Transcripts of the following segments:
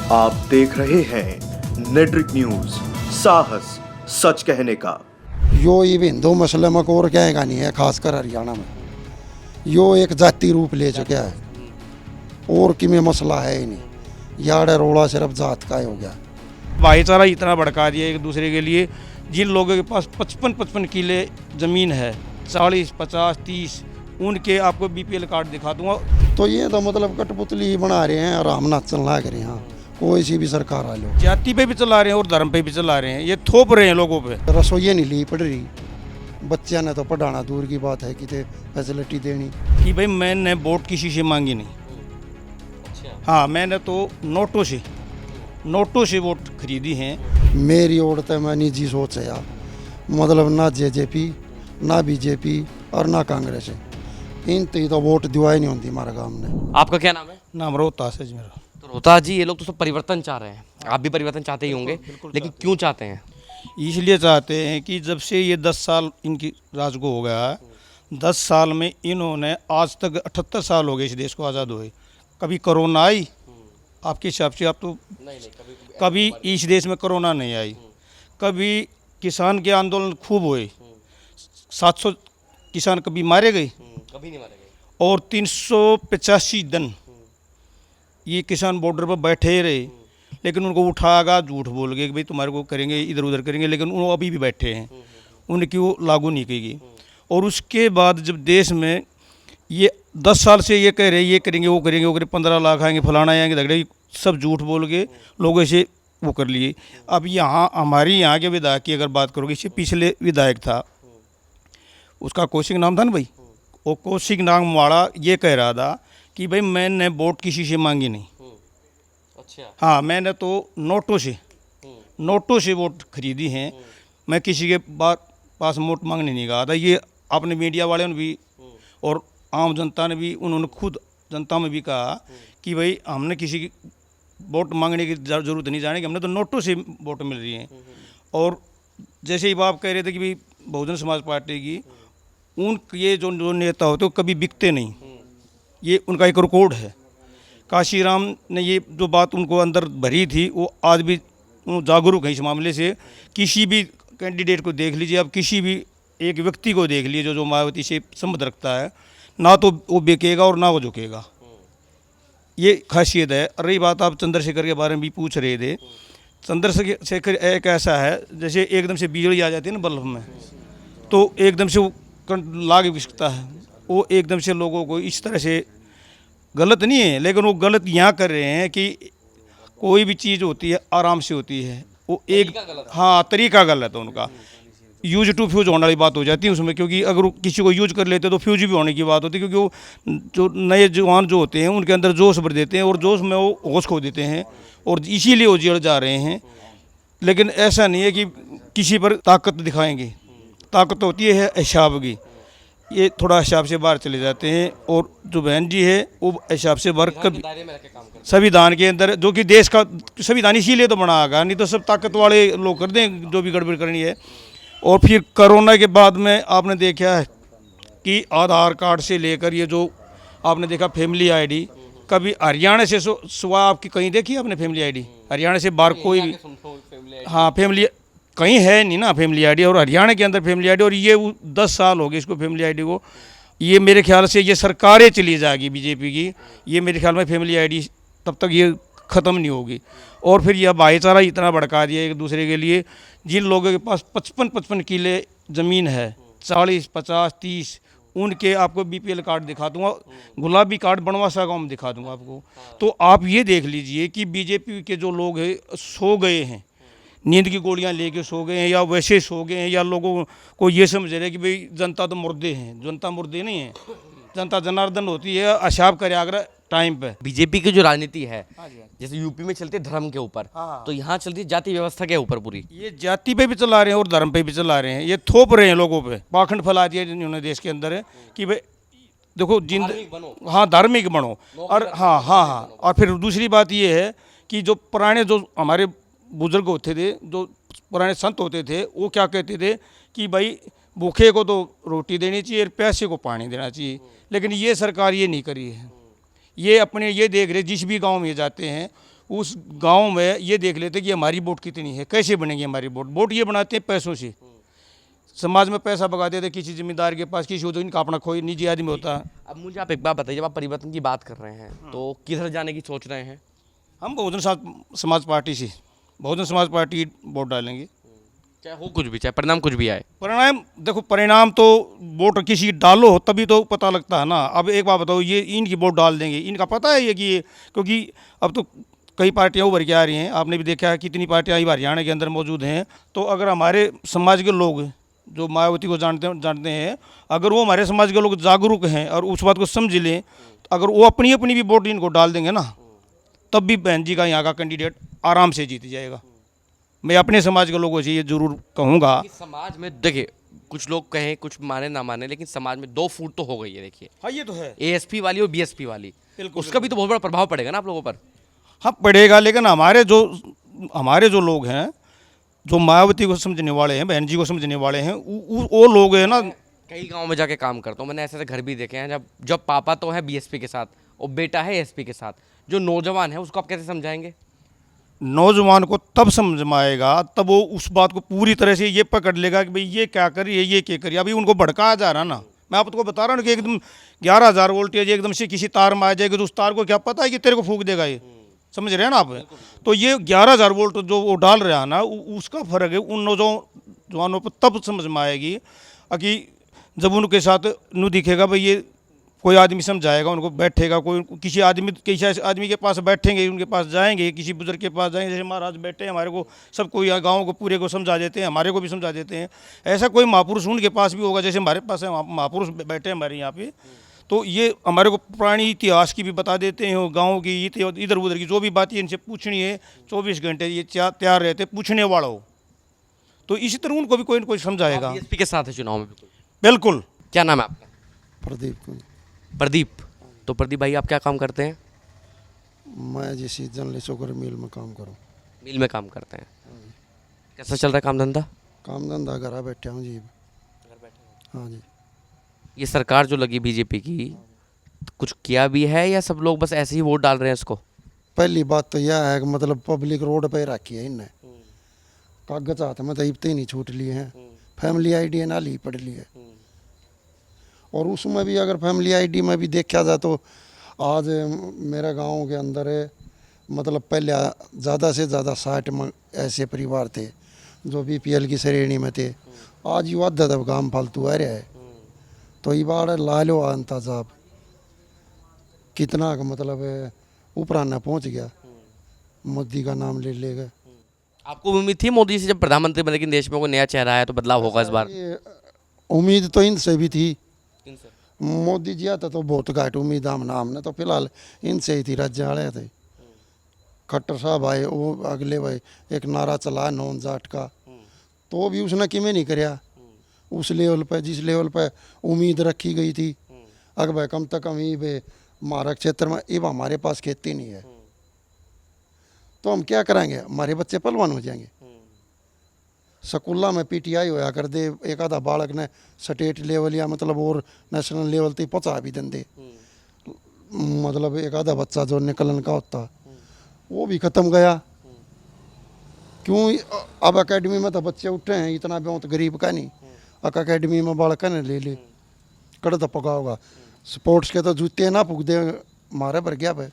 आप देख रहे हैं नेट्रिक न्यूज, साहस सच कहने का। यो ये हिंदू मसले में और कहेगा नहीं है, खासकर हरियाणा में यो एक जाति रूप ले चुका है और कि में मसला है ही नहीं। यार रोड़ा सिर्फ जात का ही हो गया। भाईचारा इतना भड़का दिया एक दूसरे के लिए। जिन लोगों के पास 55 किले ज़मीन है, 40, 50, 30, उनके आपको बीपीएल कार्ड दिखा दूंगा। तो ये तो मतलब कठपुतली ही बना रहे हैं और हम नाच चलना करें। हाँ, कोई सी भी सरकार आ लो, जाति पे भी चला रहे हैं और धर्म पे भी चला रहे हैं, ये थोप रहे हैं लोगों पे। रसोई नहीं ली पड़ रही, बच्चा ने तो पढ़ाना दूर की बात है कि फैसिलिटी देनी। कि भाई मैंने वोट किसी से मांगी नहीं। हाँ, मैंने तो नोटों से वोट खरीदी हैं। मेरी ओर तो मैं निजी सोच है यार, मतलब ना जेजेपी ना बीजेपी और ना कांग्रेस है, इन तो वोट दिवाई नहीं होती हमारे गांव में। आपका क्या नाम है? नाम रोहतास है जी मेरा। तो रोहतास जी, ये लोग तो सब परिवर्तन चाह रहे हैं, आप भी परिवर्तन चाहते ही होंगे, लेकिन क्यों चाहते हैं? इसलिए चाहते हैं कि जब से ये 10 साल इनकी राज को हो गया है, 10 साल में इन्होंने आज तक 78 साल हो गए इस देश को आज़ाद हुए। कभी कोरोना आई आपके हिसाब से? आप तो कभी इस देश में कोरोना नहीं आई। कभी किसान के आंदोलन खूब हुए, 700 किसान कभी मारे गए? कभी नहीं मारे गए। और 385 दिन ये किसान बॉर्डर पर बैठे रहे, लेकिन उनको उठागा झूठ बोल गए कि भाई तुम्हारे को करेंगे, इधर उधर करेंगे, लेकिन वो अभी भी बैठे हैं, उनकी वो लागू नहीं की गई। और उसके बाद जब देश में ये 10 साल से ये कह रहे ये करेंगे वो करेंगे वो करेंगे, 15 लाख आएंगे, फलाना आएंगे, झगड़े, सब झूठ बोल के लोगों से वो कर लिए। अब यहाँ हमारी यहाँ के विधायक की अगर बात करोगे, इससे पिछले विधायक था, उसका कौशिक नाम था ना भाई, वो कौशिक नाम वाला ये कह रहा था कि भाई मैंने वोट किसी से मांगी नहीं। अच्छा। हाँ, मैंने तो नोटों से वोट खरीदी हैं, मैं किसी के पास वोट मांगने नहीं गया था। ये अपने मीडिया वाले ने भी और आम जनता ने भी, उन्होंने खुद जनता में भी कहा कि भाई हमने किसी की वोट मांगने की ज़रूरत नहीं, जाने की हमने तो नोटों से वोट मिल रही हैं। और जैसे ही आप कह रहे थे कि भाई बहुजन समाज पार्टी की उन ये जो नेता होते वो कभी बिकते नहीं, ये उनका एक रिकॉर्ड है। काशीराम ने ये जो बात उनको अंदर भरी थी, वो आज भी जागरूक है इस मामले से। किसी भी कैंडिडेट को देख लीजिए, अब किसी भी एक व्यक्ति को देख लीजिए जो मायावती से संबंध रखता है, ना तो वो बिकेगा और ना वो झुकेगा, ये खासियत है। रही बात आप चंद्रशेखर के बारे में भी पूछ रहे थे, चंद्रशेखर एक ऐसा है जैसे एकदम से बिजली आ जाती है ना बल्ब में, तो एकदम से वो लाग भी सकता है। वो एकदम से लोगों को इस तरह से, गलत नहीं है लेकिन वो गलत यहाँ कर रहे हैं कि कोई भी चीज़ होती है आराम से होती है, वो एक, हाँ, तरीका गलत है उनका। यूज टू फ्यूज होने वाली बात हो जाती है उसमें, क्योंकि अगर किसी को यूज कर लेते तो फ्यूज भी होने की बात होती है, क्योंकि वो जो नए जवान जो होते हैं उनके अंदर जोश भर देते हैं और जोश में वो होश खो देते हैं और इसीलिए वो जड़ जा रहे हैं। लेकिन ऐसा नहीं है कि किसी पर ताकत दिखाएंगे, ताकत होती है हिसाब की, ये थोड़ा हिसाब से बाहर चले जाते हैं। और जो बहन जी है वो हिसाब से वर्क संविधान के अंदर, जो कि देश का संविधान इसीलिए तो बना आगा, नहीं तो सब ताकत वाले लोग कर दें जो भी गड़बड़ करनी है। और फिर कोरोना के बाद में आपने देखा है कि आधार कार्ड से लेकर ये जो आपने देखा फैमिली आईडी, कभी हरियाणा से सिवा आपकी कहीं देखी आपने फैमिली आईडी? हरियाणा से बाहर कोई भी, हाँ, फैमिली कहीं है नहीं ना फैमिली आईडी, और हरियाणा के अंदर फैमिली आईडी। और ये 10 साल हो गए इसको फैमिली आईडी को, ये मेरे ख्याल से ये सरकारें चली जाएगी बीजेपी की, ये मेरे ख्याल में फैमिली आईडी तब तक ये ख़त्म नहीं होगी। और फिर यह भाईचारा इतना भड़का दिया एक दूसरे के लिए। जिन लोगों के पास 55 किले ज़मीन है, 40, 50, 30, उनके आपको बीपीएल कार्ड दिखा दूंगा, गुलाबी कार्ड बनवा सका हम दिखा दूंगा आपको। तो आप ये देख लीजिए कि बीजेपी के जो लोग हैं सो गए हैं, नींद की गोलियां लेके सो गए हैं, या वैसे सो गए हैं, या लोगों को ये समझ रहे हैं कि भाई जनता तो मुर्दे हैं। जनता मुर्दे नहीं है, जनता जनार्दन होती है, अशाब कार्याग्रह टाइम पे। बीजेपी की जो राजनीति है, जैसे यूपी में चलती है धर्म के ऊपर, तो यहाँ चलती है जाति व्यवस्था के ऊपर पूरी। ये जाति पे भी चला रहे हैं और धर्म पे भी चला रहे हैं, ये थोप रहे हैं लोगों पे, पाखंड फैला दिया इन्होंने देश के अंदर है कि भाई देखो हाँ, धार्मिक बनो। और हाँ, और फिर दूसरी बात ये है कि जो पुराने जो हमारे बुजुर्ग होते थे, जो पुराने संत होते थे, वो क्या कहते थे कि भाई भूखे को तो रोटी देनी चाहिए और प्यासे को पानी देना चाहिए। लेकिन ये सरकार ये नहीं करी है। ये अपने ये देख रहे, जिस भी गांव में जाते हैं उस गांव में ये देख लेते कि हमारी वोट कितनी है, कैसे बनेगी हमारी वोट। वोट ये बनाते हैं पैसों से, समाज में पैसा भगा देते किसी जिम्मेदार के पास, किसी इनका अपना कोई निजी आदमी होता है। अब मुझे आप एक बात बताइए, जब आप परिवर्तन की बात कर रहे हैं तो किधर जाने की सोच रहे हैं? हम समाज पार्टी से, बहुजन समाज पार्टी वोट डालेंगे, चाहे हो कुछ भी, चाहे परिणाम कुछ भी आए। परिणाम देखो, परिणाम तो वोट किसी डालो तभी तो पता लगता है ना। अब एक बात बताओ, ये इनकी वोट डाल देंगे, इनका पता है ये कि ये, क्योंकि अब तो कई पार्टियां उभर के आ रही हैं, आपने भी देखा है कितनी पार्टियां हरियाणा के अंदर मौजूद हैं। तो अगर हमारे समाज के लोग जो मायावती को जानते हैं, अगर वो हमारे समाज के लोग जागरूक हैं और उस बात को समझ लें, तो अगर वो अपनी अपनी भी वोट इनको डाल देंगे ना, तब भी बहन जी का यहाँ का कैंडिडेट आराम से जीत जाएगा। मैं अपने समाज के लोगों से ये जरूर कहूँगा। समाज में देखिए, कुछ लोग कहें कुछ माने ना माने, लेकिन समाज में दो फूट तो हो गई है। देखिए, हाँ ये तो है, एएसपी वाली और बीएसपी वाली, उसका भी तो बहुत बड़ा प्रभाव पड़ेगा ना आप लोगों पर। हाँ पड़ेगा, लेकिन हमारे जो लोग हैं, जो मायावती को समझने वाले हैं, बहन जी को समझने वाले हैं, वो लोग हैं ना। कई गांव में जाके काम करता हूँ, मैंने ऐसे घर भी देखे हैं जब पापा तो है बीएसपी के साथ और बेटा है एसपी के साथ, जो नौजवान है उसको आप कैसे समझाएंगे? नौजवान को तब समझ में आएगा, तब वो उस बात को पूरी तरह से ये पकड़ लेगा कि भाई ये क्या कर रही है, ये क्या कर रही है। अभी उनको भड़काया जा रहा ना, मैं आपको बता रहा हूँ कि एकदम 11,000 वोल्टेज एकदम से किसी तार में आ जाएगी, तो उस तार को क्या पता है कि तेरे को फूंक देगा, ये समझ रहे हैं ना आप। तो ये 11,000 वोल्ट जो वो डाल रहा है ना, उसका फर्क है उन नौजवानों पर तब समझ में आएगी कि जब उनके साथ नू दिखेगा भाई, ये कोई आदमी समझाएगा उनको, बैठेगा कोई, किसी आदमी के पास बैठेंगे, उनके पास जाएंगे, किसी बुजुर्ग के पास जाएंगे, जैसे महाराज बैठे हैं हमारे को, सबको यहाँ गाँव को पूरे को समझा देते हैं, हमारे को भी समझा देते हैं। ऐसा कोई महापुरुष उनके पास भी होगा, जैसे हमारे पास है महापुरुष बैठे हैं हमारे यहाँ पे। तो ये हमारे को पुरानी इतिहास की भी बता देते हैं, गाँव की इधर उधर की जो भी बात है इनसे पूछनी है, 24 घंटे ये तैयार रहते पूछने वाला हो। तो इसी तरह उनको भी कोई न कोई समझाएगा। बीएसपी के साथ है चुनाव में? बिल्कुल। क्या नाम है आपका? प्रदीप। प्रदीप। तो प्रदीप भाई, आप क्या काम करते हैं? मैं जैसे जनरल शुगर मिल में काम करूँ। मिल में काम करते हैं, कैसा चल रहा है काम धंधा? काम धंधा घर बैठे हूँ जी। हाँ जी। ये सरकार जो लगी बीजेपी की, कुछ किया भी है या सब लोग बस ऐसे ही वोट डाल रहे हैं इसको? पहली बात तो यह है कि मतलब पब्लिक रोड पे रखी है इनने, कागज हाथ में तो इतने नहीं छूट लिए हैं, फैमिली आईडी ना ली पड़ ली है। और उसमें भी अगर फैमिली आईडी में भी देखा जाए तो आज मेरे गांव के अंदर मतलब पहले ज़्यादा से ज़्यादा 60 ऐसे परिवार थे जो बीपीएल की श्रेणी में थे। आज ये आधा दब गांव फालतू आ रहा है। तो ये बार ला लो अंताजाब कितना का मतलब ऊपर ना पहुंच गया, मोदी का नाम ले लेगा। आपको उम्मीद थी मोदी से जब प्रधानमंत्री बने कि देश में कोई नया चेहरा है तो बदलाव होगा इस बार? उम्मीद तो इनसे भी थी, मोदी जी आता तो बहुत घाट उम्मीद हमने तो फिलहाल इनसे ही थी। राज्य वाले थे, खट्टर साहब आए, वो अगले भाई एक नारा चला नॉन जाट का, तो भी उसने किमें नहीं कराया उस लेवल पे जिस लेवल पे उम्मीद रखी गई थी। अगर भाई कम तक कम ही हमारा क्षेत्र में अब हमारे पास खेती नहीं है तो हम क्या करेंगे, हमारे बच्चे पहलवान हो जाएंगे। स्कूलों में पीटीआई होया कर दे, एक आधा बालक ने स्टेट लेवल या मतलब और नेशनल लेवल तक पहुँचा भी देंगे, मतलब एक आधा बच्चा जो निकलन का होता वो भी खत्म गया। क्यों? अब अकेडमी में तो बच्चे उठे हैं, इतना बहुत गरीब का नहीं, अकेडमी में बालक ने ले ले कड़ तो पका होगा। स्पोर्ट्स के तो जूते ना पुग दे मारे भर गया भाई।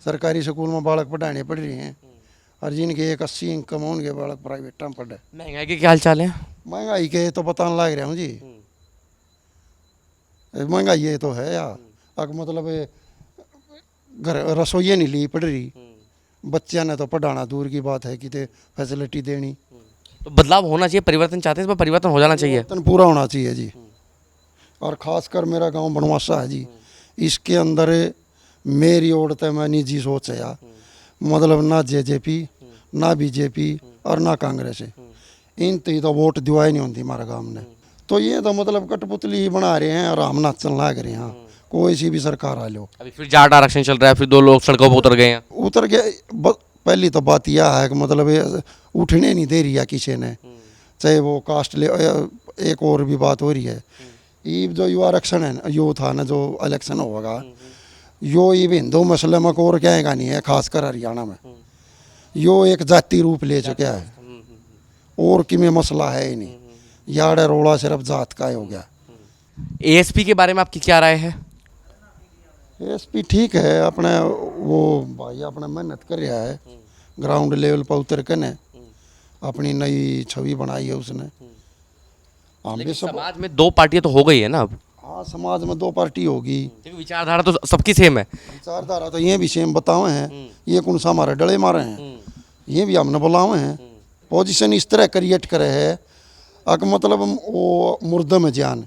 सरकारी स्कूल में बालक पढ़ाने पड़ रही हैं और जिनके 80 इनकम होंगे बालक प्राइवेट में पढ़े। महंगाई के क्या हाल चाल है? महंगाई के तो बताने लग रहा हूँ जी, महंगाई ये तो है यार। अब मतलब घर रसोई नहीं ली पड़ रही, बच्चा ने तो पढ़ाना दूर की बात है कि फैसिलिटी देनी। तो बदलाव होना चाहिए, परिवर्तन चाहते हैं, इस पर परिवर्तन हो जाना चाहिए, परिवर्तन पूरा होना चाहिए जी। और ख़ासकर मेरा गांव बनवासा है जी, इसके अंदर मेरी ओर तो मैं निजी सोच है यार, मतलब ना जेजेपी ना बीजेपी और ना कांग्रेस है, इन तो वोट दिवाई नहीं होती हमारे गांव ने। तो ये तो मतलब कठपुतली ही बना रहे हैं और हम नाचन लग रहे हैं। कोई सी भी सरकार आ लो, अभी फिर जाट आरक्षण चल रहा है, फिर 2 लोग सड़कों पर उतर गए हैं। उतर गए। पहली तो बात यह है कि मतलब ये उठने नहीं दे रही है किसी ने, चाहे वो कास्ट ले। एक और भी बात हो रही है, ये जो युवा आरक्षण है, यो था ना जो इलेक्शन होगा, यो ये भी हिंदू मसले में और क्या नहीं है, खासकर हरियाणा में। यो एक जाति रूप ले चुका है और कि में मसला है ही नहीं, यार रोड़ा सिर्फ जात का ही हो गया। एएसपी के बारे में आपकी क्या राय है? एसपी ठीक है, अपने वो भाई अपना मेहनत कर रहा है, ग्राउंड लेवल पर उतर कर ने अपनी नई छवि बनाई है उसने। हम भी लेकिन सब, समाज में दो पार्टियां तो हो गई है ना अब। हाँ समाज में दो पार्टी होगी, देखो विचारधारा तो सबकी सेम है। विचारधारा तो ये भी सेम बतावे हैं, ये कौन सा हमारे डले मारे हैं, ये भी हमने बुलावे हैं। पोजीशन इस तरह क्रिएट करे है अक मतलब वो मुर्दे में जान,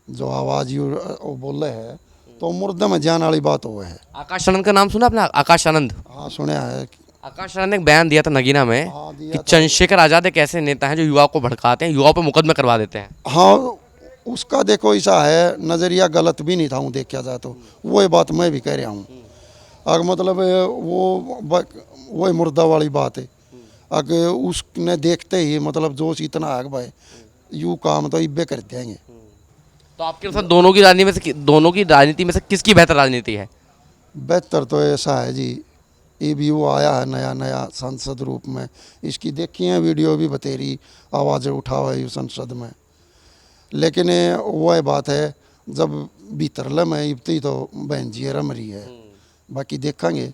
जो आवाज़ यू वो बोल रहे हैं तो मुर्दे में जान वाली बात वो है। आकाश आनंद का नाम सुना आपने? आकाश आनंद, हाँ सुना है। आकाश आनंद ने एक बयान दिया था नगीना में हाँ, दिया कि था। चंद्रशेखर आजाद एक ऐसे नेता हैं जो युवाओं को भड़काते हैं, युवाओं पर मुकदमे करवा देते हैं। हाँ उसका देखो ऐसा है, नज़रिया गलत भी नहीं था हूँ देखा जाए तो, वो बात मैं भी कह रहा हूँ। अगर मतलब वो मुर्दा वाली बात है, अगर उसने देखते ही मतलब जोश इतना है भाई यू काम तो इब्बे कर देंगे। तो आपके अनुसार दोनों की राजनीति में से किसकी बेहतर राजनीति है? बेहतर तो ऐसा है जी, ये भी वो आया है नया नया संसद रूप में, इसकी देखी है वीडियो भी बतेरी आवाज़ें उठाओ है संसद में। लेकिन वह बात है जब भीतर लम है इबती तो बहन जी रम रही है, बाकी देखेंगे।